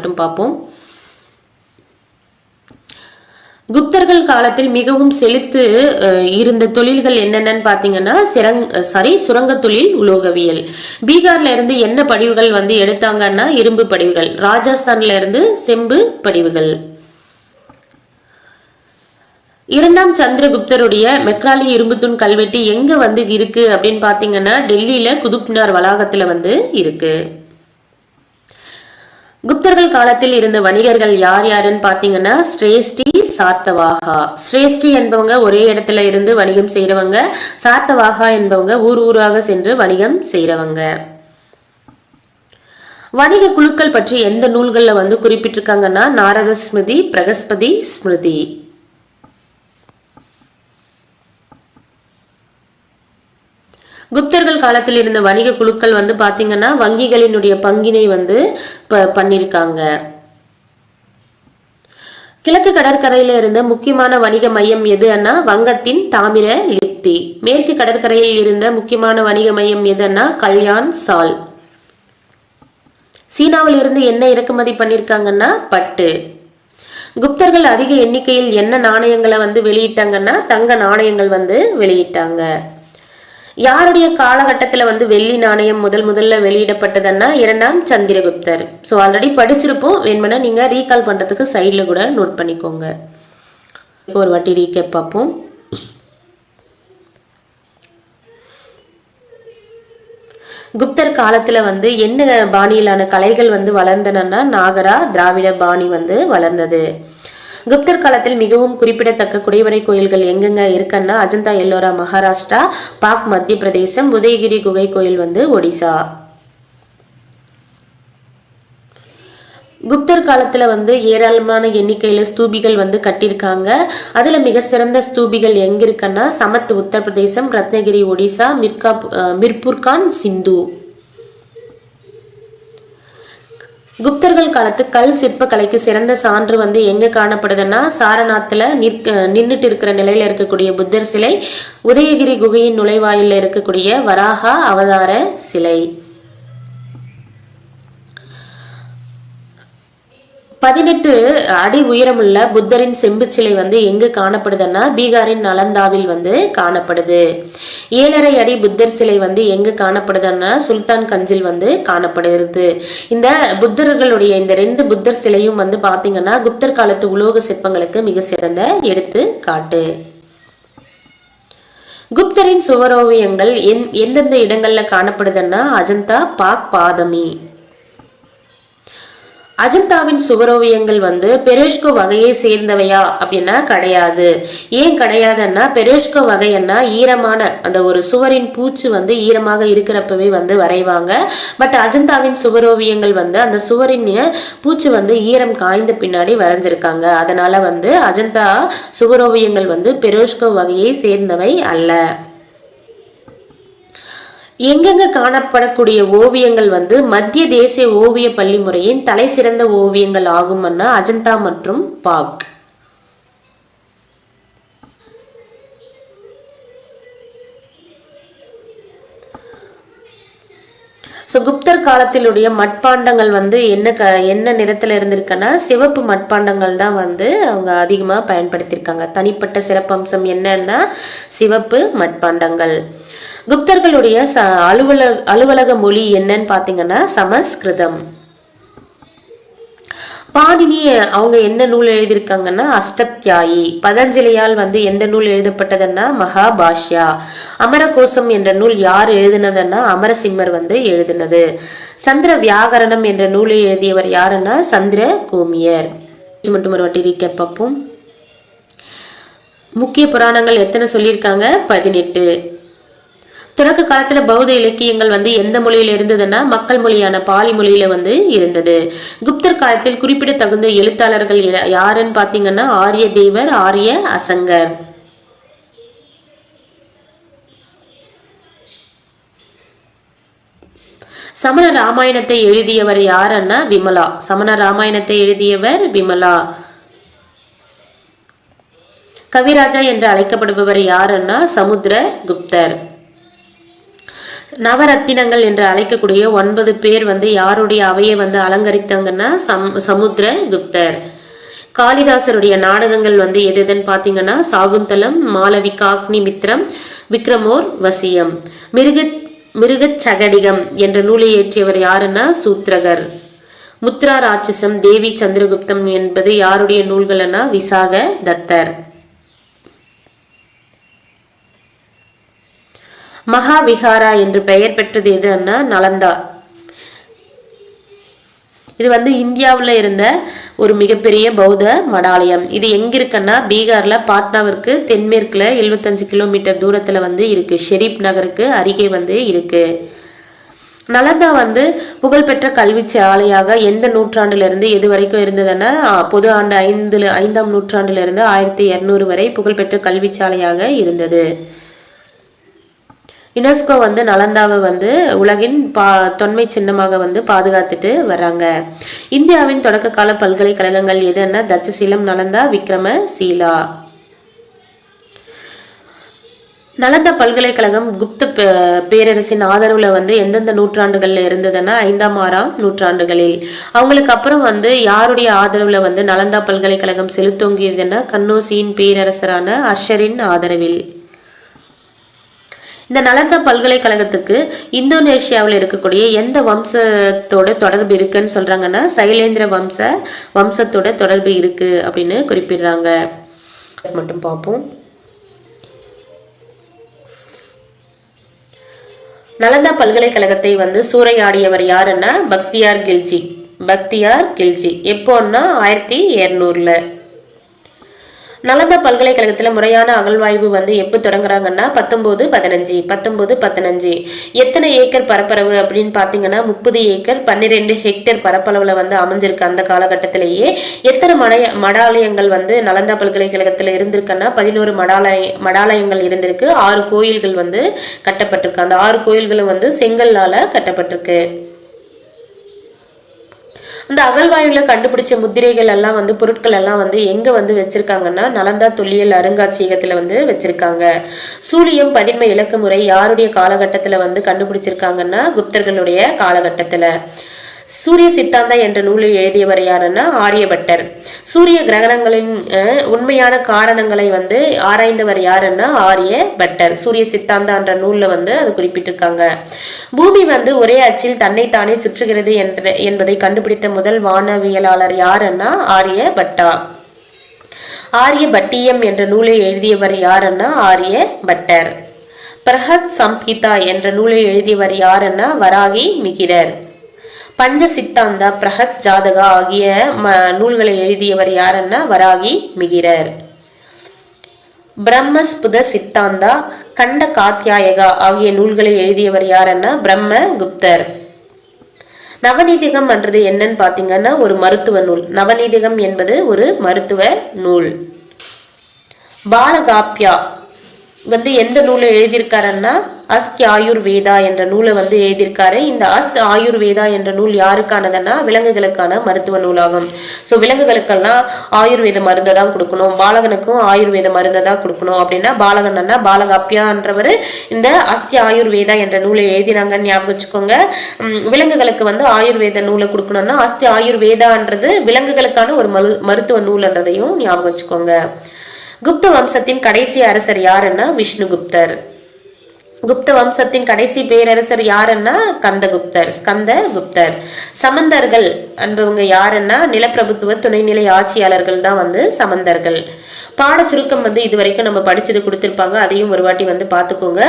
மட்டும் பார்ப்போம். குப்தர்கள் காலத்தில் மிகவும் செழித்து இருந்த தொழில்கள் என்னென்னு பாத்தீங்கன்னா சுரங்க தொழில், உலோகவியல். பீகார்ல இருந்து என்ன படிவுகள் வந்து எடுத்தாங்கன்னா இரும்பு படிவுகள். ராஜஸ்தான்ல இருந்து செம்பு படிவுகள். இரண்டாம் சந்திரகுப்தருடைய மெக்ராலி இரும்புத்தூண் கல்வெட்டு எங்க வந்து இருக்கு அப்படின்னு பாத்தீங்கன்னா டெல்லியில குதுப்மினார் வளாகத்துல வந்து இருக்கு. குப்தர்கள் காலத்தில் இருந்த வணிகர்கள் யார் யாருன்னு பாத்தீங்கன்னா ஸ்ரேஷ்டி, சார்த்தவாகா. ஸ்ரேஷ்டி என்பவங்க ஒரே இடத்துல இருந்து வணிகம் செய்யறவங்க. சார்த்தவாகா என்பவங்க ஊர் ஊராக சென்று வணிகம் செய்யறவங்க. வணிக குழுக்கள் பற்றி எந்த நூல்கள்ல வந்து குறிப்பிட்டிருக்காங்கன்னா நாரத ஸ்மிருதி, பிரகஸ்பதி ஸ்மிருதி. குப்தர்கள் காலத்தில் இருந்த வணிக குழுக்கள் வந்து பாத்தீங்கன்னா வங்கிகளினுடைய பங்கினை வந்து பண்ணிருக்காங்க. கிழக்கு கடற்கரையில இருந்த முக்கியமான வணிக மையம் எதுன்னா வங்கத்தின் தாமிர லிப்தி. மேற்கு கடற்கரையில் இருந்த முக்கியமான வணிக மையம் எதுன்னா கல்யாண் சால். சீனாவில் இருந்து என்ன இறக்குமதி பண்ணிருக்காங்கன்னா பட்டு. குப்தர்கள் அதிக எண்ணிக்கையில் என்ன நாணயங்களை வந்து வெளியிட்டாங்கன்னா தங்க நாணயங்கள் வந்து வெளியிட்டாங்க. யாருடைய காலகட்டத்துல வந்து வெள்ளி நாணயம் முதல்ல வெளியிடப்பட்டதுன்னா இரண்டாம் சந்திரகுப்தர். சோ ஆல்ரெடி படிச்சிருப்போம், வேணும்னா நீங்க ரீகால் பண்றதுக்கு சைட்ல கூட நோட் பண்ணிக்கோங்க. ஒரு வாட்டி ரீகேப் பார்ப்போம். குப்தர் காலத்துல வந்து என்ன பாணியிலான கலைகள் வந்து வளர்ந்தன? நாகரா, திராவிட பாணி வந்து வளர்ந்தது. குப்தர் காலத்தில் மிகவும் குறிப்பிடத்தக்க குடைவரை கோயில்கள் எங்கெங்க இருக்குன்னா அஜந்தா எல்லோரா மகாராஷ்டிரா, பாக் மத்திய பிரதேசம், உதயகிரி குகை கோயில் வந்து ஒடிசா. குப்தர் காலத்துல வந்து ஏராளமான எண்ணிக்கையில ஸ்தூபிகள் வந்து கட்டியிருக்காங்க. அதுல மிக சிறந்த ஸ்தூபிகள் எங்க இருக்குன்னா சமத் உத்தரப்பிரதேசம், ரத்னகிரி ஒடிசா, மிர்புர்கான் சிந்து. குப்தர்கள் காலத்து கல் சிற்ப கலைக்கு சிறந்த சான்று வந்து எங்க காணப்படுதுன்னா சாரநாத்துல நின்றுட்டு இருக்கிற நிலையில இருக்கக்கூடிய புத்தர் சிலை, உதயகிரி குகையின் நுழைவாயில இருக்கக்கூடிய வராகா அவதார சிலை. 18 அடி உயரமுள்ள புத்தரின் செம்பு சிலை வந்து எங்கு காணப்படுதுன்னா பீகாரின் நலந்தாவில் வந்து காணப்படுது. 7.5 அடி புத்தர் சிலை வந்து எங்கு காணப்படுதுன்னா சுல்தான் கஞ்சில் வந்து காணப்படுகிறது. இந்த புத்தர்களுடைய இந்த 2 புத்தர் சிலையும் வந்து பாத்தீங்கன்னா குப்தர் காலத்து உலோக சிற்பங்களுக்கு மிக சிறந்த எடுத்து காட்டு. குப்தரின் சுவரோவியங்கள் எந்தெந்த இடங்கள்ல காணப்படுதுன்னா அஜந்தா, பாக், பாதமி. அஜந்தாவின் சுவரோவியங்கள் வந்து பெரோஷ்கோ வகையை சேர்ந்தவையா அப்படின்னா கிடையாது. ஏன் கிடையாதுன்னா பெரோஷ்கோ வகைன்னா ஈரமான அந்த ஒரு சுவரின் பூச்சு வந்து ஈரமாக இருக்கிறப்பவே வந்து வரைவாங்க. பட் அஜந்தாவின் சுவரோவியங்கள் வந்து அந்த சுவரின் பூச்சு வந்து ஈரம் காய்ந்த பின்னாடி வரைஞ்சிருக்காங்க. அதனால வந்து அஜந்தா சுவரோவியங்கள் வந்து பெரோஷ்கோ வகையை சேர்ந்தவை அல்ல. எங்கெங்க காணப்படக்கூடிய ஓவியங்கள் வந்து மத்திய தேசிய ஓவிய பள்ளி முறையின் தலை சிறந்த ஓவியங்கள் ஆகும்னா அஜந்தா மற்றும் பாக். குப்தர் காலத்திலுடைய மட்பாண்டங்கள் வந்து என்ன நிறத்துல இருந்திருக்குன்னா சிவப்பு மட்பாண்டங்கள் தான் வந்து அவங்க அதிகமா பயன்படுத்தியிருக்காங்க. தனிப்பட்ட சிறப்பம்சம் என்னன்னா சிவப்பு மட்பாண்டங்கள். குப்தர்களுடைய அலுவலக மொழி என்னன்னு பாத்தீங்கன்னா சமஸ்கிருதம். பாணினி அவங்க என்ன நூல் எழுதியிருக்காங்கன்னா அஷ்டத்யாயி. பதஞ்சலியால் வந்து எந்த நூல் எழுதப்பட்டதுன்னா மகாபாஷ்யா. அமரகோசம் என்ற நூல் யார் எழுதினதுன்னா அமரசிம்மர் வந்து எழுதினது. சந்திர வியாகரணம் என்ற நூலை எழுதியவர் யாருன்னா சந்திர கோமியர். மட்டும் ஒரு வாட்டி ரீகேப் பார்ப்போம். முக்கிய புராணங்கள் எத்தனை சொல்லியிருக்காங்க? 18. தொடக்க காலத்துல பௌத்த இலக்கியங்கள் வந்து எந்த மொழியில இருந்ததுன்னா மக்கள் மொழியான பாலி மொழியில வந்து இருந்தது. குப்தர் காலத்தில் குறிப்பிடத்தகுந்த எழுத்தாளர்கள் யாருன்னு பாத்தீங்கன்னா ஆரிய தேவர், ஆரிய அசங்கர். சமண ராமாயணத்தை எழுதியவர் யாருன்னா விமலா. சமண ராமாயணத்தை எழுதியவர் விமலா. கவிராஜா என்று அழைக்கப்படுபவர் யாருன்னா சமுத்திர குப்தர். நவரத்தினங்கள் என்று அழைக்கக்கூடிய 9 பேர் வந்து யாருடைய அவையை வந்து அலங்கரித்தாங்கன்னா சமுத்திரகுப்தர். காளிதாசருடைய நாடகங்கள் வந்து எதுன்னு பாத்தீங்கன்னா சாகுந்தலம், மாளவிகா, அக்னிமித்ரம், விக்ரமோர் வசியம். மிருகச்சகடிகம் என்ற நூலை இயற்றியவர் யாருன்னா சூத்ரகர். முத்ரா ராட்சசம், தேவி சந்திரகுப்தம் என்பது யாருடைய நூல்கள்னா விசாக தத்தர். மகாவிஹாரா என்று பெயர் பெற்றது எதுன்னா நலந்தா. இது வந்து இந்தியாவில் இருந்த ஒரு மிகப்பெரிய பௌத்த மடாலயம். இது எங்க இருக்குன்னா பீகார்ல பாட்னாவிற்கு தென்மேற்குல 75 கிலோமீட்டர் தூரத்துல வந்து இருக்கு. ஷெரீப் நகருக்கு அருகே வந்து இருக்கு. நலந்தா வந்து புகழ்பெற்ற கல்வி சாலையாக எந்த நூற்றாண்டுல இருந்து எது வரைக்கும் இருந்ததுன்னா பொது ஆண்டு 5ஆம் நூற்றாண்டுல இருந்து 1200 வரை புகழ்பெற்ற கல்வி சாலையாக இருந்தது. யுனெஸ்கோ வந்து நலந்தாவை வந்து உலகின் தொன்மை சின்னமாக வந்து பாதுகாத்துட்டு வர்றாங்க. இந்தியாவின் தொடக்க கால பல்கலைக்கழகங்கள் எதுன்னா தட்சசீலம், நலந்தா, விக்ரமசீலா. நலந்தா பல்கலைக்கழகம் குப்த பேரரசின் ஆதரவுல வந்து எந்தெந்த நூற்றாண்டுகள்ல இருந்ததுன்னா 5ஆம் 6ஆம் நூற்றாண்டுகளில். அவங்களுக்கு அப்புறம் வந்து யாருடைய ஆதரவுல வந்து நலந்தா பல்கலைக்கழகம் செலுத்தோங்கியதுன்னா கன்னோசியின் பேரரசரான அர்ஷரின் ஆதரவில். இந்த நலந்தா பல்கலைக்கழகத்துக்கு இந்தோனேஷியாவில் இருக்கக்கூடிய எந்த வம்சத்தோட தொடர்பு இருக்குன்னு சொல்றாங்கன்னா சைலேந்திர வம்சத்தோட தொடர்பு இருக்கு அப்படின்னு குறிப்பிடுறாங்க. மட்டும் பார்ப்போம். நலந்தா பல்கலைக்கழகத்தை வந்து சூறையாடியவர் யாருன்னா பக்தியார் கில்ஜி. எப்போன்னா 1200. நலந்தா பல்கலைக்கழகத்துல முறையான அகழ்வாய்வு வந்து எப்போ தொடங்குறாங்கன்னா 1915. எத்தனை ஏக்கர் பரப்பளவு அப்படின்னு பாத்தீங்கன்னா 30 ஏக்கர் 12 ஹெக்டேர் பரப்பளவுல வந்து அமைஞ்சிருக்கு. அந்த காலகட்டத்திலேயே எத்தனை மடாலயங்கள் வந்து நலந்தா பல்கலைக்கழகத்துல இருந்திருக்குன்னா 11 மடாலயங்கள் இருந்திருக்கு. 6 கோயில்கள் வந்து கட்டப்பட்டிருக்கு. அந்த 6 கோயில்களும் வந்து செங்கல்லால கட்டப்பட்டிருக்கு. அந்த அகழ்வாயுல கண்டுபிடிச்ச முத்திரைகள் எல்லாம் வந்து பொருட்கள் எல்லாம் வந்து எங்க வந்து வச்சிருக்காங்கன்னா நலந்தா தொல்லியல் அருங்காட்சியகத்துல வந்து வச்சிருக்காங்க. சூழியம் பதின்ம இலக்கு முறை யாருடைய காலகட்டத்துல வந்து கண்டுபிடிச்சிருக்காங்கன்னா குப்தர்களுடைய காலகட்டத்துல. சூரிய சித்தாந்தா என்ற நூலை எழுதியவர் யாருன்னா ஆரியபட்டர். சூரிய கிரகணங்களின் உண்மையான காரணங்களை வந்து ஆராய்ந்தவர் யாருன்னா ஆரியபட்டர். சூரிய சித்தாந்தா என்ற நூல்ல வந்து அது குறிப்பிட்டிருக்காங்க. பூமி வந்து ஒரே அச்சில் தன்னைத்தானே சுற்றுகிறது என்பதை கண்டுபிடித்த முதல் வானவியலாளர் யாருன்னா ஆரியபட்டா. ஆரியபட்டியம் என்ற நூலை எழுதியவர் யாருன்னா ஆரியபட்டர். பிரஹத் சம்ஹிதா என்ற நூலை எழுதியவர் யாருன்னா வராகி மிகிரர். பஞ்ச சித்தாந்தா, பிரஹத் ஜாதகா ஆகிய நூல்களை எழுதியவர் யாருன்னா வராகி மிகிரர். பிரம்மஸ்புத சித்தாந்தா, கண்ட காத்தியாயகா ஆகிய நூல்களை எழுதியவர் யாருன்னா பிரம்மகுப்தர். நவநீதிகம் என்றது என்னன்னு பாத்தீங்கன்னா ஒரு மருத்துவ நூல். நவநீதிகம் என்பது ஒரு மருத்துவ நூல். பாலகாப்யா வந்து எந்த நூலை எழுதியிருக்காருன்னா அஸ்த் ஆயுர்வேதா என்ற நூலை வந்து எழுதியிருக்காரு. இந்த அஸ்த் ஆயுர்வேதா என்ற நூல் யாருக்கானதுன்னா விலங்குகளுக்கான மருத்துவ நூலாகும். ஸோ விலங்குகளுக்கெல்லாம் ஆயுர்வேத மருந்தை தான் கொடுக்கணும், பாலகனுக்கும் ஆயுர்வேத மருந்தை தான் கொடுக்கணும் அப்படின்னா பாலகன்னா பாலகாப்யான்றவர் இந்த அஸ்தி ஆயுர்வேதா என்ற நூலை எழுதினாங்கன்னு ஞாபகம் வச்சுக்கோங்க. விலங்குகளுக்கு வந்து ஆயுர்வேத நூலை கொடுக்கணும்னா அஸ்தி ஆயுர்வேதான்றது விலங்குகளுக்கான ஒரு மருத்துவ நூல்ன்றதையும் ஞாபகம் வச்சுக்கோங்க. குப்த வம்சத்தின் கடைசி அரசர் யாருன்னா விஷ்ணுகுப்தர். குப்த வம்சத்தின் கடைசி பேரரசர் யாருன்னா ஸ்கந்தகுப்தர். சமந்தர்கள் என்பவங்க யாருன்னா நிலப்பிரபுத்துவ துணைநிலை ஆட்சியாளர்கள் தான் வந்து சமந்தர்கள். பாட சுருக்கம் வந்து இது வரைக்கும் நம்ம படிச்சது கொடுத்திருப்பாங்க, அதையும் ஒரு வாட்டி வந்து பார்த்துக்கோங்க.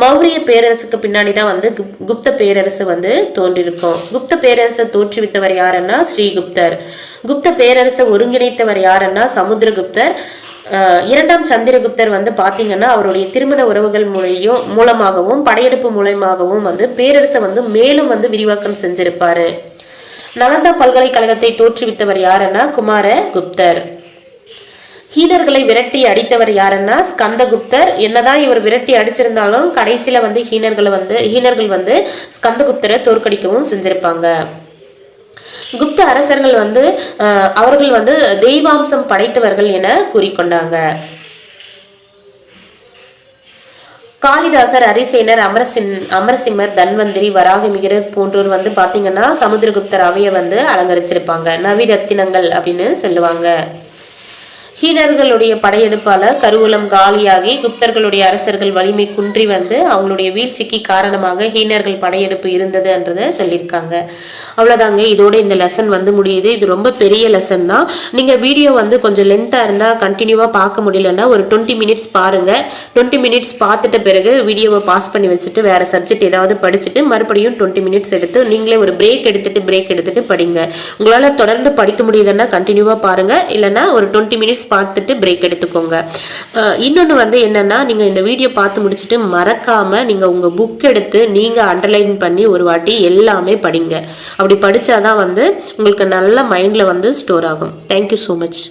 மௌரிய பேரரசுக்கு பின்னாடிதான் வந்து குப்த பேரரசு வந்து தோன்றிருக்கும். குப்த பேரரசை தோற்றுவித்தவர் யாருன்னா ஸ்ரீகுப்தர். குப்த பேரரசை ஒருங்கிணைத்தவர் யாருன்னா சமுத்திரகுப்தர். 2ஆம் சந்திரகுப்தர் வந்து பாத்தீங்கன்னா அவருடைய திருமண உறவுகள் மூலமாகவும் படையெடுப்பு மூலமாகவும் வந்து பேரரசை வந்து மேலும் வந்து விரிவாக்கம் செஞ்சிருப்பாரு. நலந்தா பல்கலைக்கழகத்தை தோற்றுவித்தவர் யாருன்னா குமாரகுப்தர். ஹீனர்களை விரட்டி அடித்தவர் யாருன்னா ஸ்கந்தகுப்தர். என்னதான் இவர் விரட்டி அடிச்சிருந்தாலும் கடைசியில வந்து ஹீனர்கள் வந்து ஸ்கந்தகுப்தரை தோற்கடிக்கவும் செஞ்சிருப்பாங்க. குப்த அரசர்கள் வந்து அவர்கள் வந்து தெய்வாம்சம் படைத்தவர்கள் என கூறிக்கொண்டாங்க. காளிதாசர், அரிசேனர், அமரசிம்மர், தன்வந்திரி, வராகமிகிரர் போன்றோர் வந்து பாத்தீங்கன்னா சமுத்திரகுப்தர் அவைய வந்து அலங்கரிச்சிருப்பாங்க. நவரத்தினங்கள் அப்படின்னு சொல்லுவாங்க. ஹீனர்களுடைய படையெடுப்பால கருவூலம் காலியாகி குப்தர்களுடைய அரசர்கள் வலிமை குன்றி வந்து அவங்களுடைய வீழ்ச்சிக்கு காரணமாக ஹீனர்கள் படையெடுப்பு இருந்ததுன்றத சொல்லியிருக்காங்க. அவ்வளவுதாங்க, இதோட இந்த லெசன் வந்து முடியுது. இது ரொம்ப பெரிய லெசன் தான். நீங்க வீடியோ வந்து கொஞ்சம் லென்த்தா இருந்தா கண்டினியூவா பார்க்க முடியலன்னா ஒரு 20 மினிட்ஸ் பாருங்க. 20 மினிட்ஸ் பார்த்துட்ட பிறகு வீடியோவை பாஸ் பண்ணி வச்சுட்டு வேற சப்ஜெக்ட் ஏதாவது படிச்சுட்டு மறுபடியும் 20 மினிட்ஸ் எடுத்து நீங்களே ஒரு பிரேக் எடுத்துட்டு படிங்க. உங்களால தொடர்ந்து படிக்க முடியுதுன்னா கண்டினியூவா பாருங்க, இல்லைன்னா ஒரு 20 மினிட்ஸ் பார்த்துட்டு பிரேக் எடுத்துக்கோங்க. இன்னொன்று வந்து என்னன்னா, நீங்க இந்த வீடியோ பார்த்து முடிச்சுட்டு மறக்காம நீங்க உங்க புக் எடுத்து நீங்க அண்டர்லைன் பண்ணி ஒரு வாட்டி எல்லாமே படிங்க. அப்படி படிச்சாதான் வந்து உங்களுக்கு நல்ல மைண்ட்ல வந்து ஸ்டோர் ஆகும். Thank you so much.